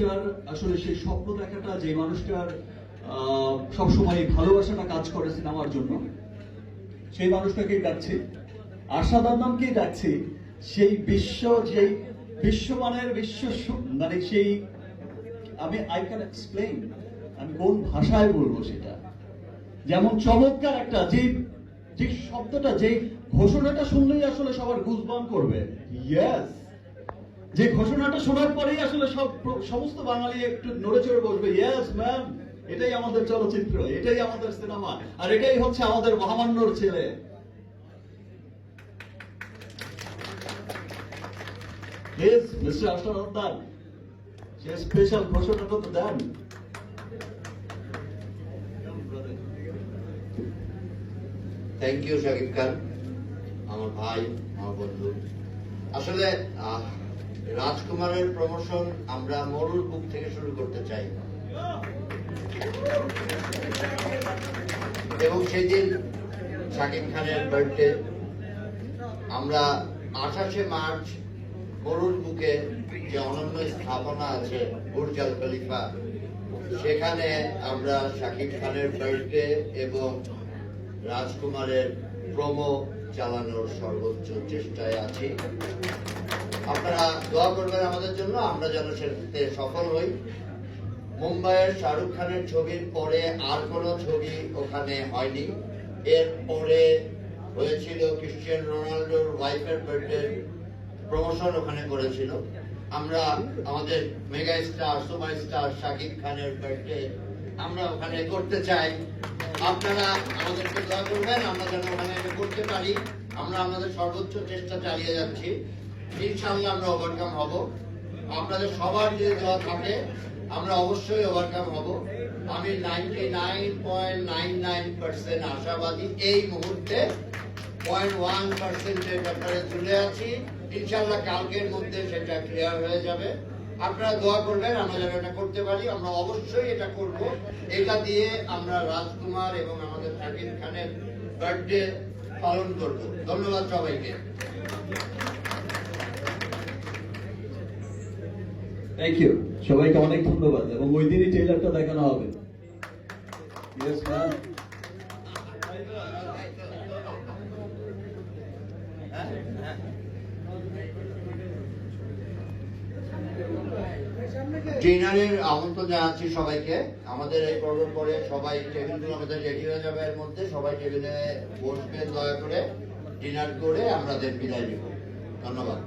মানুষটার আসলে সেই স্বপ্ন দেখাটা, যে মানুষটার সবসময় ভালোবাসাটা কাজ করে সিনেমার জন্য, সেই মানুষটাকেই ডাকছি। আশাদার নামকেই ডাকছি। সেই যেই বিশ্বমানের মানে সেই আই ক্যান এক্সপ্লেইন, আমি কোন ভাষায় বলবো সেটা। যেমন চমৎকার একটা যে শব্দটা, যে ঘোষণাটা শুনলেই আসলে সবার গুজবাম করবে। ইয়েস, যে ঘোষণাটা শোনার পরেই আসলে সমস্ত বাঙালি একটু নড়ে চড়ে বসবে। ইয়েস ম্যাম, এটাই আমাদের চলচ্চিত্র, এটাই আমাদের সিনেমা, আর এটাই হচ্ছে আমাদের মহামান্যর ছেলে। প্লিজ মিস্টার আশরাফ, সে স্পেশাল ঘোষণাটা তো দেন। থ্যাংক ইউ শাকিব খান, আমার ভাই, আমার বন্ধু। আসলে রাজকুমারের প্রমোশন আমরা মরুর বুক থেকে শুরু করতে চাই, এবং সেদিন শাকিব খানের বার্থডে আমরা 28শে মার্চ মরুর বুকে যে অনন্য স্থাপনা আছে বুর্জ আল খলিফা, সেখানে আমরা শাকিব খানের বার্থডে এবং রাজকুমারের প্রোমো চালানোর সর্বোচ্চ চেষ্টায় আছি। আপনারা দোয়া করবেন আমাদের জন্য, আমরা যেন সেটাতে সফল হই। মুম্বাইয়ের শাহরুখ খানের ছবির পরে আর কোনো ছবি ওখানে হয়নি। এর পরে হয়েছিল ক্রিশ্চিয়ানো রোনাল্ডোর ওয়াইফের বার্থডে প্রমোশন ওখানে করেছিল। আমরা আমাদের mega star super star Shakib খানের বার্থডে আমরা ওখানে করতে চাই। আপনারা আমাদেরকে দোয়া করবেন, আমরা যেন ওখানে করতে পারি। আমরা আমাদের সর্বোচ্চ চেষ্টা চালিয়ে যাচ্ছি। ইনশাআল্লাহ আমরা ওভারকাম হব। আপনাদের সবার যদি দোয়া থাকে আমরা অবশ্যই ওভারকাম হব। আমি 99.99% আশাবাদী। এই মুহূর্তে 0.1% ব্যাপারে তুলে আছি। ইনশাআল্লাহ কালকের মধ্যে সেটা ক্লিয়ার হয়ে যাবে। আপনারা দোয়া করবেন আমরা যেন এটা করতে পারি। আমরা অবশ্যই এটা করব। এটা দিয়ে আমরা রাজকুমার এবং আমাদের শাকিব খানের বার্থডে পালন করব। ধন্যবাদ সবাইকে। থ্যাংক ইউ, সবাইকে অনেক ধন্যবাদ। এবং ওই দিনই ট্রেলারটা দেখানো হবে। Yes ma'am. ডিনারের আমন্ত্রণ জানাচ্ছি সবাইকে। আমাদের এই পর্বের পরে সবাই টেবিলগুলো আমাদের রেডি হয়ে যাবে, এর মধ্যে সবাই টেবিলে বসবেন দয়া করে। ডিনার করে আমাদের বিদায় নিব। ধন্যবাদ।